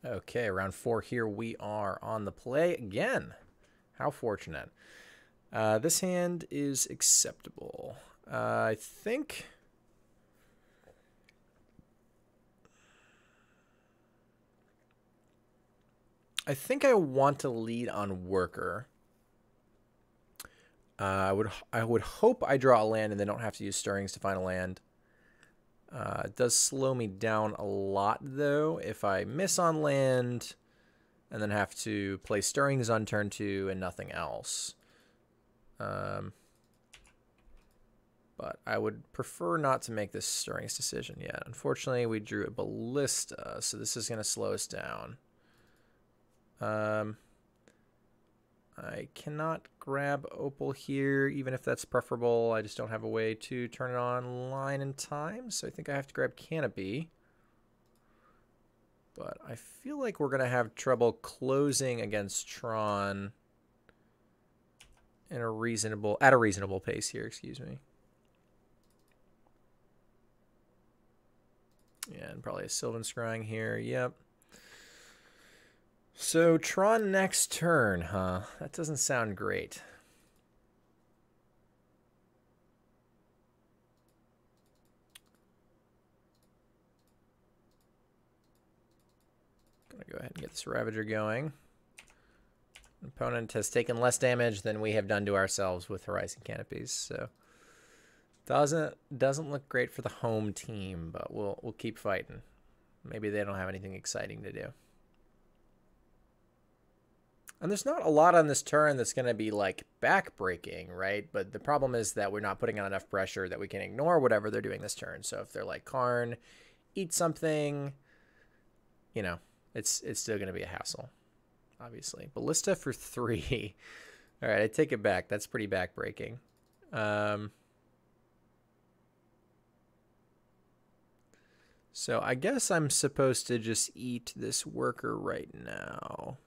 Okay, round 4 here we are on the play again. How fortunate. This hand is acceptable. I think I want to lead on Worker. I would hope I draw a land and they don't have to use Stirrings to find a land. It does slow me down a lot, though, if I miss on land and then have to play Stirrings on turn 2 and nothing else. But I would prefer not to make this Stirrings decision yet. Unfortunately, we drew a Ballista, so this is going to slow us down. I cannot grab Opal here, even if that's preferable. I just don't have a way to turn it online in time, so I think I have to grab Canopy. But I feel like we're going to have trouble closing against Tron at a reasonable pace here, excuse me. Yeah, and probably a Sylvan Scrying here, yep. So, Tron next turn, huh? That doesn't sound great. Gonna go ahead and get this Ravager going. Opponent has taken less damage than we have done to ourselves with Horizon Canopies, so doesn't look great for the home team, but we'll keep fighting. Maybe they don't have anything exciting to do. And there's not a lot on this turn that's going to be, like, back-breaking, right? But the problem is that we're not putting on enough pressure that we can ignore whatever they're doing this turn. So if they're like, Karn, eat something, you know, it's still going to be a hassle, obviously. Ballista for 3. All right, I take it back. That's pretty back-breaking. So I guess I'm supposed to just eat this Worker right now.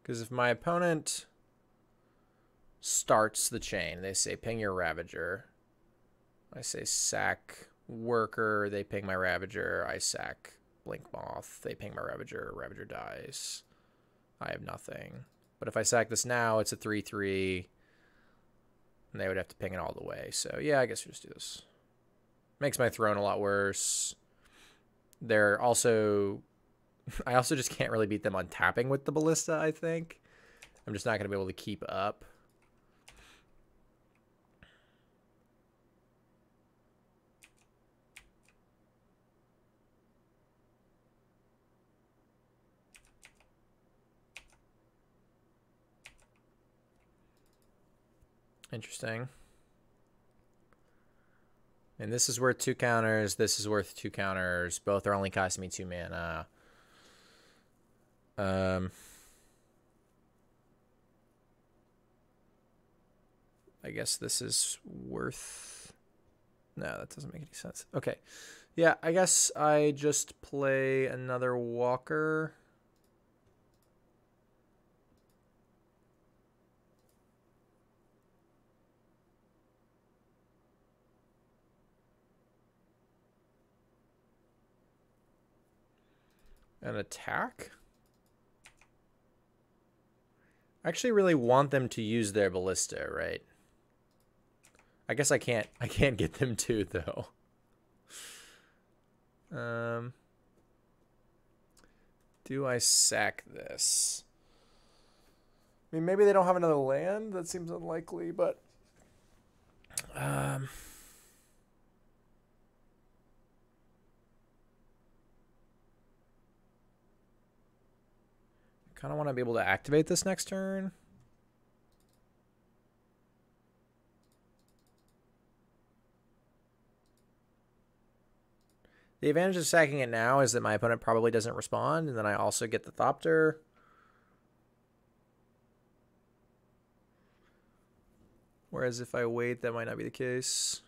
Because if my opponent starts the chain, they say ping your Ravager. I say sack Worker, they ping my Ravager. I sack Blink Moth, they ping my Ravager. Ravager dies. I have nothing. But if I sack this now, it's a 3/3. And they would have to ping it all the way. So yeah, I guess we just do this. Makes my throne a lot worse. They're also... I also just can't really beat them on tapping with the Ballista, I think. I'm just not going to be able to keep up. Interesting. And this is worth 2 counters. This is worth 2 counters. Both are only costing me 2 mana. I guess this is worth... No, that doesn't make any sense. Okay. Yeah, I guess I just play another Walker. An attack? I actually really want them to use their Ballista, right? I guess I can't get them to, though. Do I sack this? I mean, maybe they don't have another land. That seems unlikely, but I kind of want to be able to activate this next turn. The advantage of sacking it now is that my opponent probably doesn't respond, and then I also get the Thopter. Whereas if I wait, that might not be the case.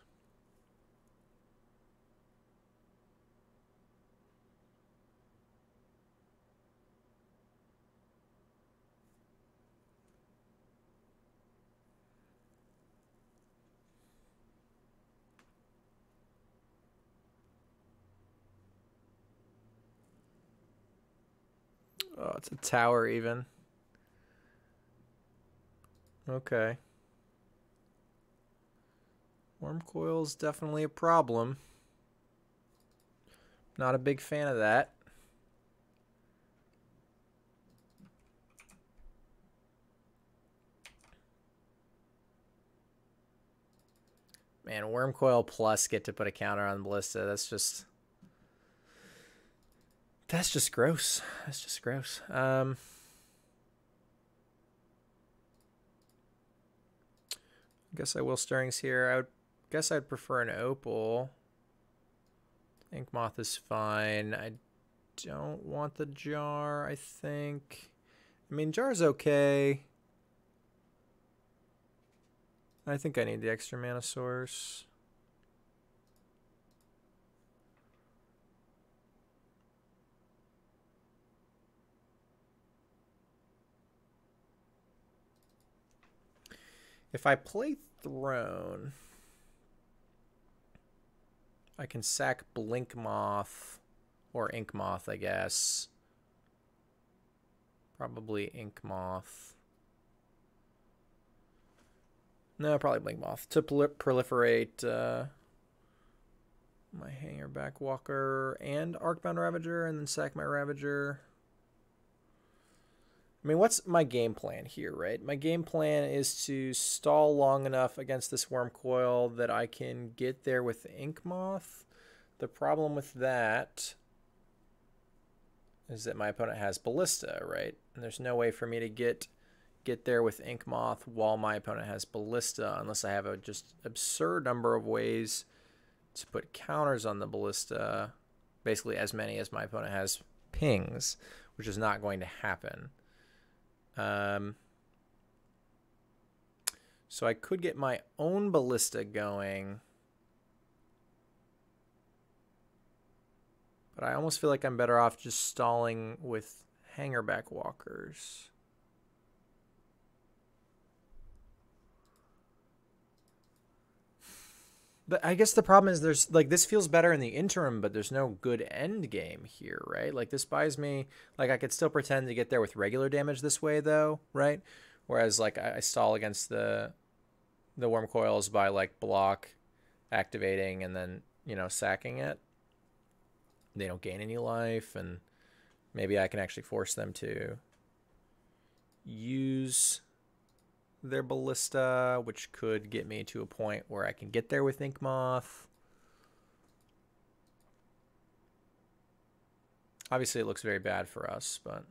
Oh, it's a tower even. Okay. Worm coil's definitely a problem. Not a big fan of that. Man, worm coil plus get to put a counter on Ballista. That's just gross. That's just gross. I guess I will Stirrings here. I would guess I'd prefer an opal. Ink Moth is fine. I don't want the jar, I think. I mean, jar's okay. I think I need the extra mana source. If I play Throne, I can sack Blink Moth or Ink Moth, I guess. Probably Ink Moth. No, probably Blink Moth to proliferate my Hangerback Walker and Arcbound Ravager, and then sack my Ravager. I mean, what's my game plan here, right? My game plan is to stall long enough against this Worm Coil that I can get there with the Ink Moth. The problem with that is that my opponent has Ballista, right? And there's no way for me to get there with Ink Moth while my opponent has Ballista, unless I have a just absurd number of ways to put counters on the Ballista, basically as many as my opponent has pings, which is not going to happen. So I could get my own Ballista going, but I almost feel like I'm better off just stalling with Hangerback Walkers. But I guess the problem is there's like this feels better in the interim, but there's no good end game here, right? Like this buys me like I could still pretend to get there with regular damage this way though, right? Whereas like I stall against the worm coils by like block activating and then, you know, sacking it. They don't gain any life, and maybe I can actually force them to use their Ballista, which could get me to a point where I can get there with Ink Moth. Obviously, it looks very bad for us, but...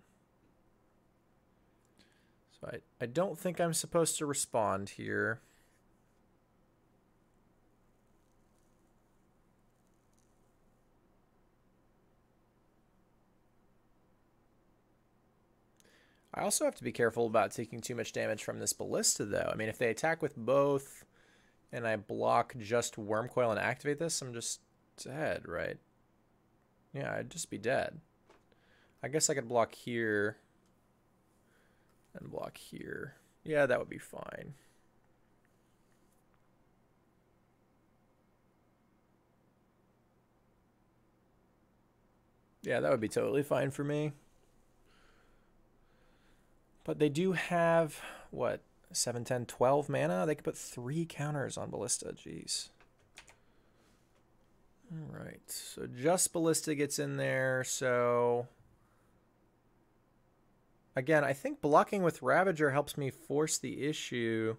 So I don't think I'm supposed to respond here. I also have to be careful about taking too much damage from this Ballista, though. I mean, if they attack with both and I block just Worm Coil and activate this, I'm just dead, right? Yeah, I'd just be dead. I guess I could block here and block here. Yeah, that would be fine. Yeah, that would be totally fine for me. But they do have, what, 7, 10, 12 mana? They could put 3 counters on Ballista. Jeez. All right. So just Ballista gets in there. So, again, I think blocking with Ravager helps me force the issue.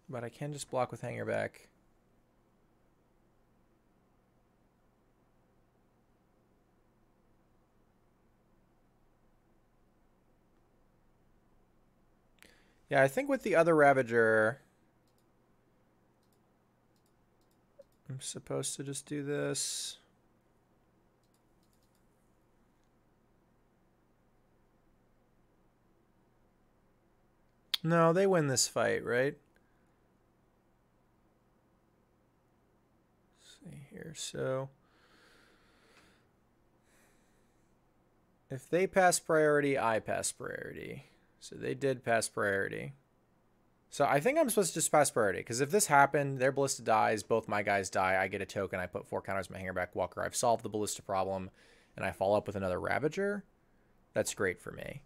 But I can just block with Hangerback. Yeah, I think with the other Ravager, I'm supposed to just do this. No, they win this fight, right? Here, so if they pass priority, I pass priority. So they did pass priority. So I think I'm supposed to just pass priority, because if this happened, their Ballista dies, both my guys die, I get a token, I put 4 counters on my Hangerback Walker, I've solved the Ballista problem, and I follow up with another Ravager. That's great for me.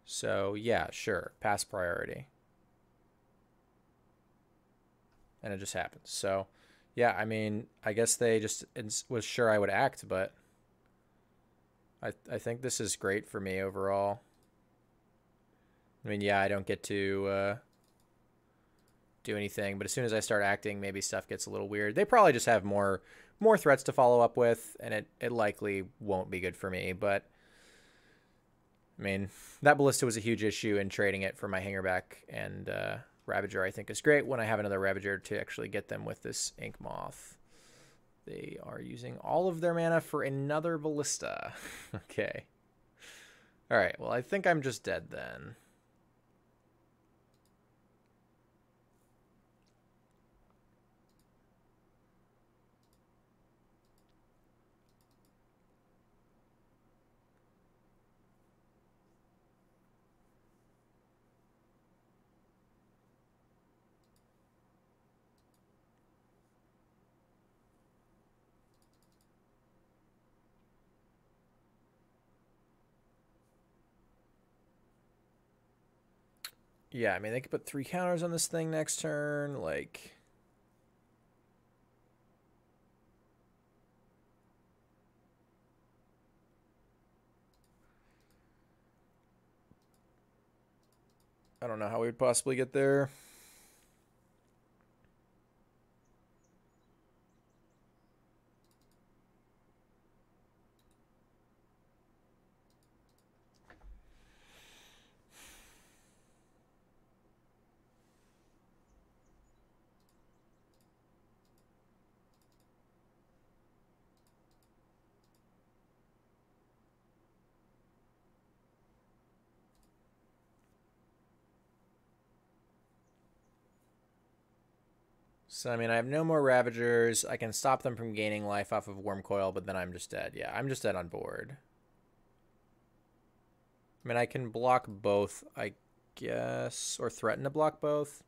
So yeah, sure, pass priority. And it just happens. So yeah, I mean, I guess they just was sure I would act, but I think this is great for me overall. I mean, yeah, I don't get to do anything, but as soon as I start acting, maybe stuff gets a little weird. They probably just have more threats to follow up with, and it likely won't be good for me. But I mean, that Ballista was a huge issue, and trading it for my Hangerback and Ravager I think is great when I have another Ravager to actually get them with this Ink Moth. They are using all of their mana for another Ballista. Okay. All right, well, I think I'm just dead then. Yeah, I mean, they could put 3 counters on this thing next turn, like... I don't know how we would possibly get there. So, I mean, I have no more Ravagers. I can stop them from gaining life off of Wormcoil, but then I'm just dead. Yeah, I'm just dead on board. I mean, I can block both, I guess, or threaten to block both.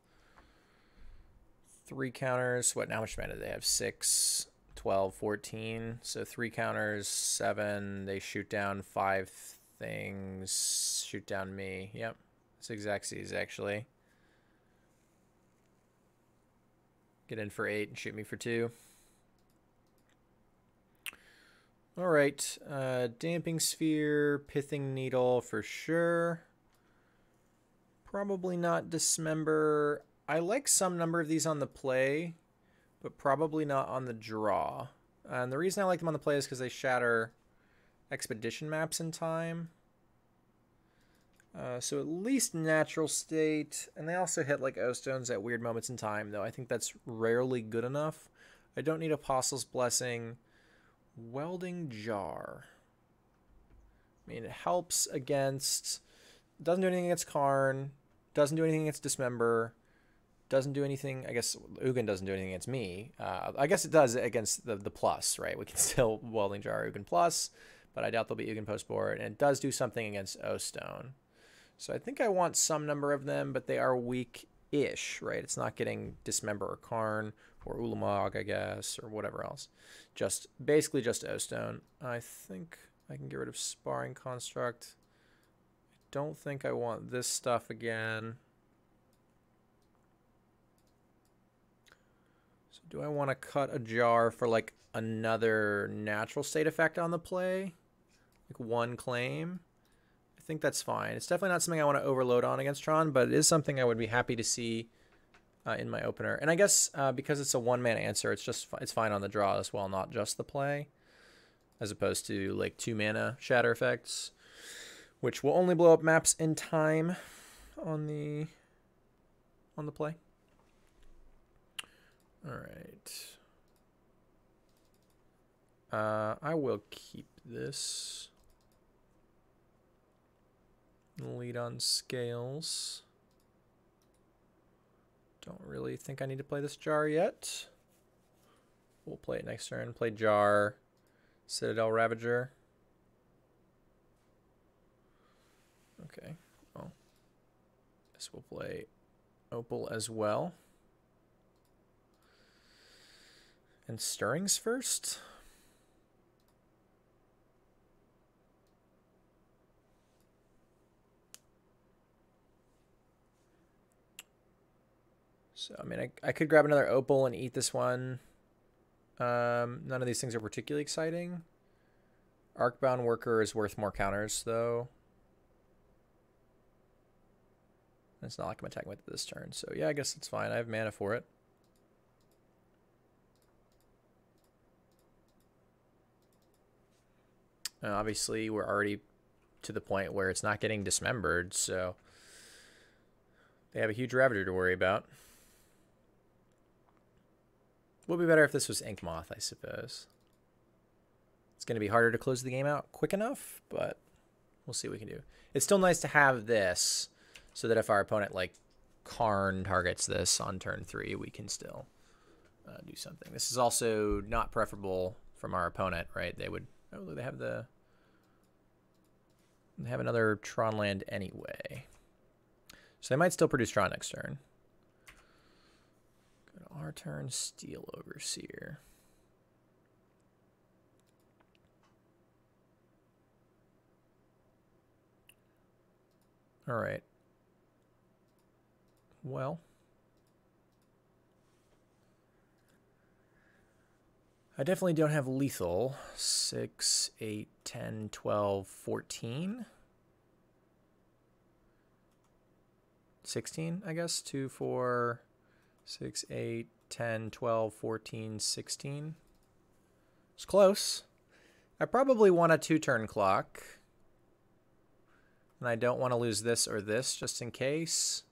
3 counters. What, how much mana do they have? 6, 12, 14. So 3 counters, 7. They shoot down 5 things. Shoot down me. Yep. It's exact C's, actually. Get in for 8 and shoot me for 2. All right. Damping Sphere, Pithing Needle for sure. Probably not Dismember. I like some number of these on the play, but probably not on the draw. And the reason I like them on the play is because they shatter expedition maps in time. So at least Natural State. And they also hit like O-Stones at weird moments in time, though I think that's rarely good enough. I don't need Apostle's Blessing. Welding Jar. I mean, it helps against... Doesn't do anything against Karn. Doesn't do anything against Dismember. Doesn't do anything... I guess Ugin doesn't do anything against me. I guess it does against the plus, right? We can still Welding Jar Ugin plus, but I doubt there'll be Ugin post board. And it does do something against O-Stone. So I think I want some number of them, but they are weak-ish, right? It's not getting Dismember or Karn or Ulamog, I guess, or whatever else. Basically just O-Stone. I think I can get rid of Sparring Construct. I don't think I want this stuff again. So do I want to cut a jar for like another Natural State effect on the play? Like 1 claim? I think that's fine. It's definitely not something I want to overload on against Tron, but it is something I would be happy to see in my opener. And I guess because it's a 1-mana answer, it's fine on the draw as well, not just the play, as opposed to like 2-mana shatter effects, which will only blow up maps in time on the play. All right. I will keep this. Lead on Scales. Don't really think I need to play this Jar yet. We'll play it next turn. Play Jar, Citadel Ravager. Okay. Well, guess we'll play Opal as well. And Stirrings first. So, I mean, I could grab another Opal and eat this one. None of these things are particularly exciting. Arcbound Worker is worth more counters, though. It's not like I'm attacking with it this turn. So, yeah, I guess it's fine. I have mana for it. Obviously, we're already to the point where it's not getting dismembered, so they have a huge Ravager to worry about. Would be better if this was Ink Moth, I suppose. It's going to be harder to close the game out quick enough, but we'll see what we can do. It's still nice to have this so that if our opponent, like, Karn targets this on turn 3, we can still do something. This is also not preferable from our opponent, right? They would... Oh, they have the... They have another Tron land anyway. So they might still produce Tron next turn. Go to our turn, Steel Overseer. All right. Well. I definitely don't have lethal. 6, 8, 10, 12, 14. 16, I guess. 2, 4, 6, 8, 10, 12, 14, 16. It's close. I probably want a 2-turn clock. And I don't want to lose this or this just in case.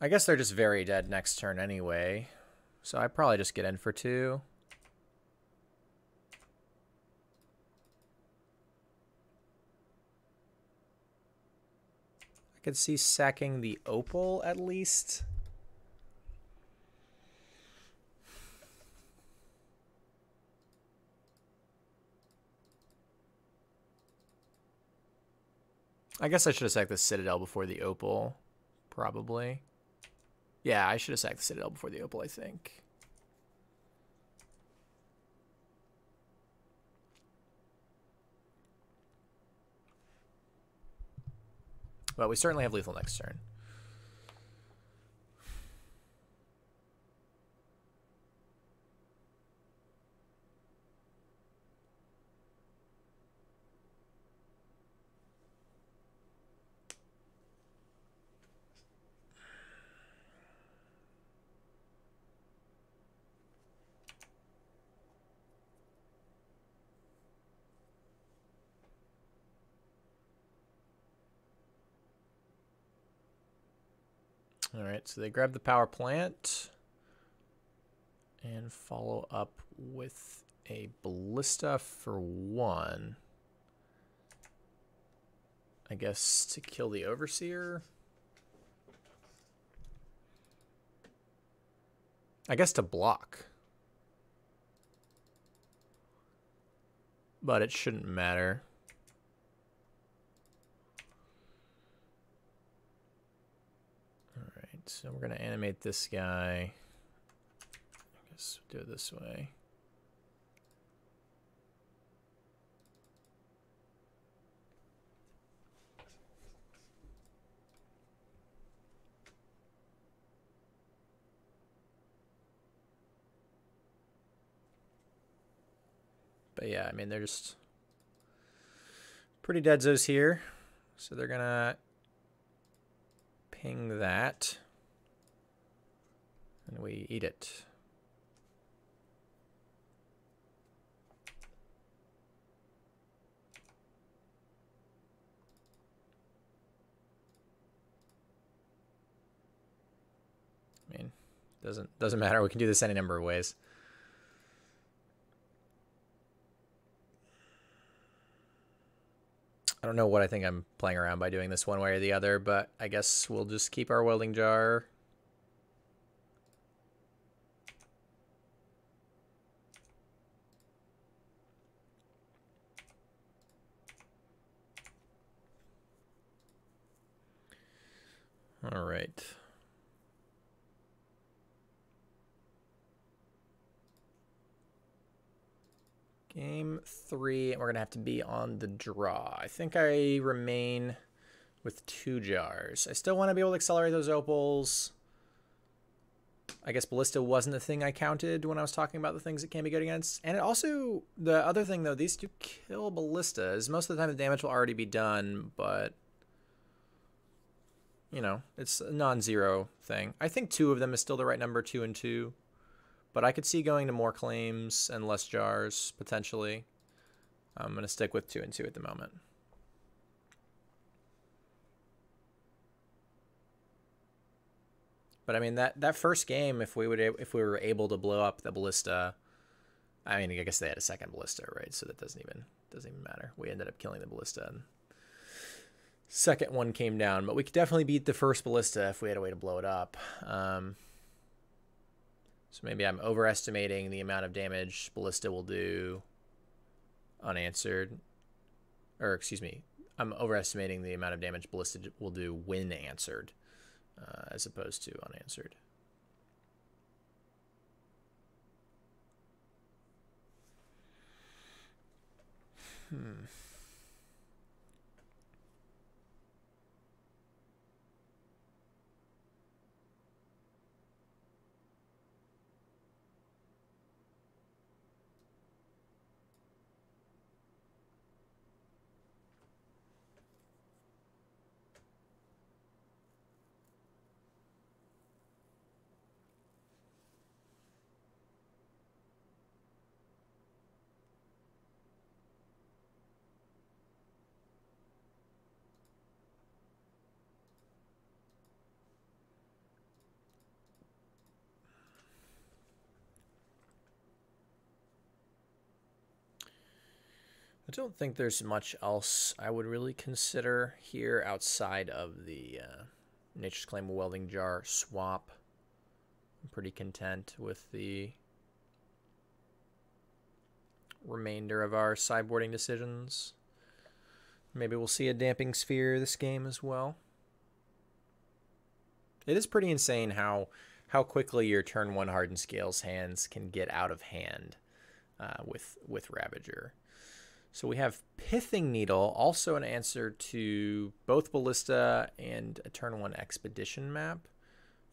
I guess they're just very dead next turn anyway. So I probably just get in for 2. I could see sacking the Opal at least. I guess I should have sacked the Citadel before the Opal, probably. Yeah, I should have sacked the Citadel before the Opal, I think. But we certainly have lethal next turn. All right, so they grab the power plant and follow up with a ballista for 1. I guess to kill the Overseer. I guess to block. But it shouldn't matter. So we're going to animate this guy. I guess we'll do it this way. But yeah, I mean, they're just pretty deadzos here. So they're going to ping that. And we eat it. I mean, doesn't matter. We can do this any number of ways. I don't know what I think I'm playing around by doing this one way or the other, but I guess we'll just keep our welding jar. right. Game 3, and we're going to have to be on the draw. I think I remain with 2 jars. I still want to be able to accelerate those opals. I guess Ballista wasn't the thing I counted when I was talking about the things it can be good against. And it also, the other thing though, these do kill Ballistas. Most of the time the damage will already be done, but, you know, it's a non-zero thing. I think 2 of them is still the right number, 2 and 2. But I could see going to more claims and less jars, potentially. I'm going to stick with 2 and 2 at the moment. But I mean, that first game, if we were able to blow up the Ballista, I mean, I guess they had a second Ballista, right? So that doesn't even matter. We ended up killing the Ballista, and second one came down. But we could definitely beat the first Ballista if we had a way to blow it up. So maybe I'm overestimating the amount of damage Ballista will do unanswered. Or, excuse me, I'm overestimating the amount of damage Ballista will do when answered, as opposed to unanswered. I don't think there's much else I would really consider here outside of the Nature's Claim Welding Jar swap. I'm pretty content with the remainder of our sideboarding decisions. Maybe we'll see a Damping Sphere this game as well. It is pretty insane how quickly your turn 1 Hardened Scales hands can get out of hand with Ravager. So we have Pithing Needle, also an answer to both Ballista and a turn 1 Expedition map,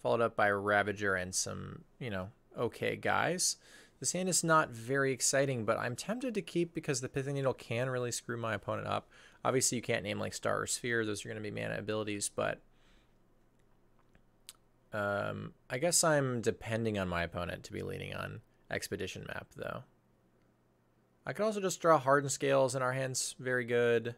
followed up by Ravager and some, you know, okay guys. This hand is not very exciting, but I'm tempted to keep because the Pithing Needle can really screw my opponent up. Obviously, you can't name like Star or Sphere. Those are going to be mana abilities, but I guess I'm depending on my opponent to be leaning on Expedition map, though. I could also just draw Hardened Scales in our hands. Very good.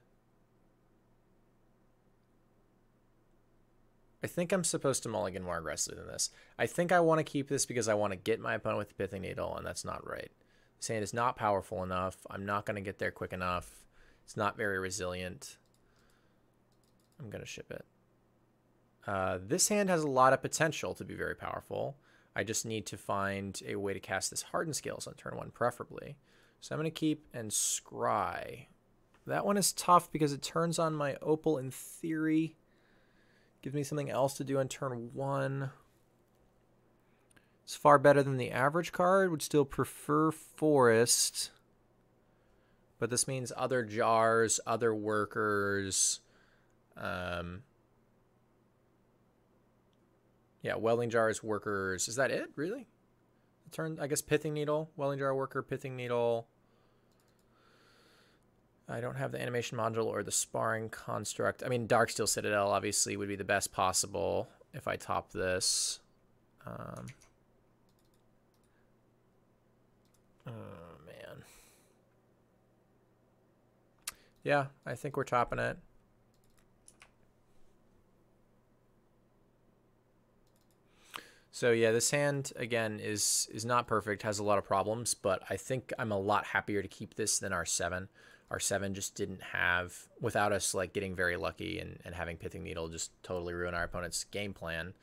I think I'm supposed to mulligan more aggressively than this. I think I want to keep this because I want to get my opponent with the Pithing Needle, and that's not right. This hand is not powerful enough. I'm not going to get there quick enough. It's not very resilient. I'm going to ship it. This hand has a lot of potential to be very powerful. I just need to find a way to cast this Hardened Scales on turn 1, preferably. So I'm going to keep and scry. That one is tough because it turns on my opal in theory. Gives me something else to do on turn 1. It's far better than the average card. Would still prefer Forest. But this means other jars, other workers. Yeah, Welding Jars, workers. Is that it, really? Turn, I guess, Pithing Needle, Welding Jar Worker, Pithing Needle. I don't have the animation module or the sparring construct. I mean, Darksteel Citadel obviously would be the best possible if I top this. Oh, man. Yeah, I think we're topping it. So yeah, this hand, again, is not perfect, has a lot of problems, but I think I'm a lot happier to keep this than our 7. Our 7 just didn't have, without us like getting very lucky and having Pithing Needle just totally ruin our opponent's game plan,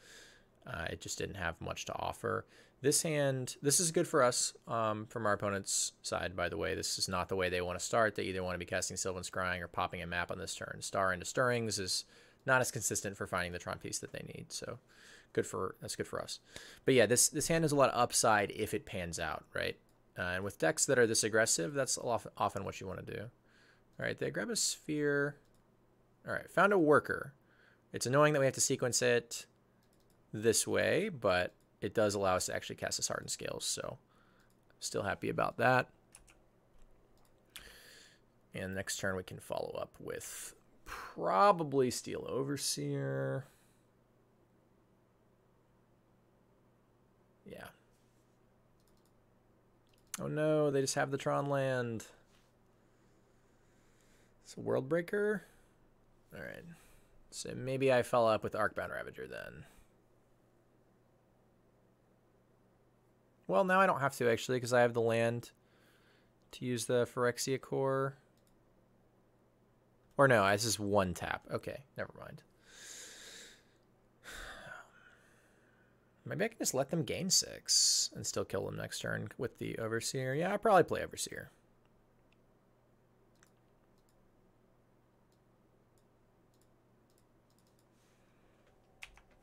it just didn't have much to offer. This hand, this is good for us from our opponent's side, by the way. This is not the way they want to start. They either want to be casting Sylvan Scrying or popping a map on this turn. Star into Stirrings is not as consistent for finding the Tron piece that they need. So that's good for us. But yeah, this hand has a lot of upside if it pans out, right? And with decks that are this aggressive, that's often what you want to do. All right, they grab a sphere. All right, found a worker. It's annoying that we have to sequence it this way, but it does allow us to actually cast this Hardened Scales, so still happy about that. And next turn we can follow up with probably Steel Overseer. Yeah. Oh no, they just have the Tron land. It's a World Breaker. All right. So maybe I follow up with Arcbound Ravager then. Well, now I don't have to actually because I have the land to use the Phyrexia Core. Or no, this is one tap. Okay, never mind. Maybe I can just let them gain 6 and still kill them next turn with the Overseer. Yeah, I'll probably play Overseer.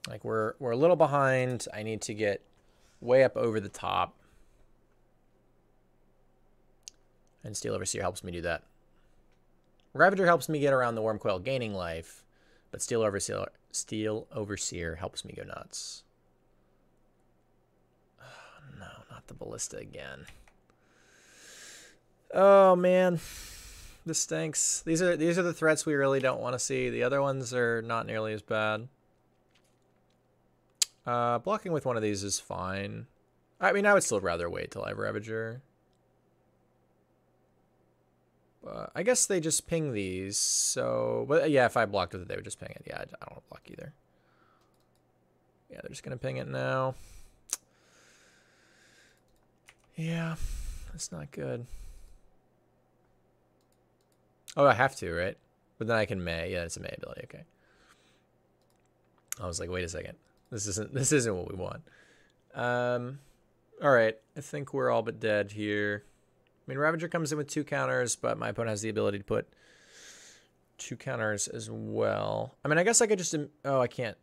Like we're a little behind. I need to get way up over the top. And Steel Overseer helps me do that. Ravager helps me get around the Worm Coil gaining life, but Steel Overseer helps me go nuts. Oh, no, not the Ballista again. Oh man, this stinks. These are the threats we really don't want to see. The other ones are not nearly as bad. Blocking with one of these is fine. I mean, I would still rather wait till I have Ravager. I guess they just ping these, so... But yeah, if I blocked with it, they would just ping it. Yeah, I don't want to block either. Yeah, they're just going to ping it now. Yeah, that's not good. Oh, I have to, right? But then I can May. Yeah, it's a May ability, okay. I was like, wait a second. This isn't what we want. Alright, I think we're all but dead here. I mean, Ravager comes in with 2 counters, but my opponent has the ability to put 2 counters as well. I mean, I guess I could just... Oh, I can't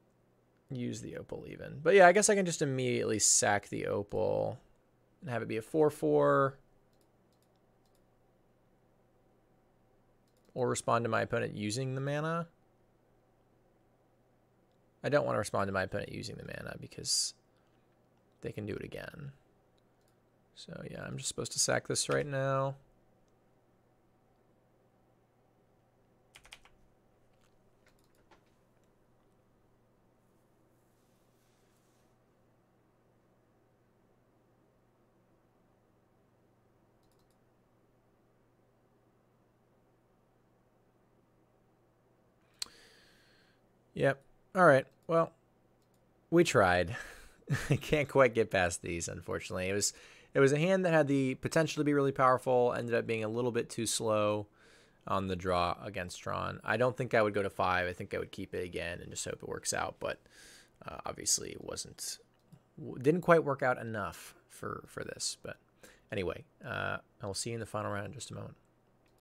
use the Opal even. But yeah, I guess I can just immediately sack the Opal and have it be a 4/4. Or respond to my opponent using the mana. I don't want to respond to my opponent using the mana because they can do it again. So yeah, I'm just supposed to sack this right now. Yep. All right. Well, we tried. I can't quite get past these, unfortunately. It was a hand that had the potential to be really powerful, ended up being a little bit too slow on the draw against Tron. I don't think I would go to 5. I think I would keep it again and just hope it works out, but obviously it didn't quite work out enough for this. But anyway, I will see you in the final round in just a moment.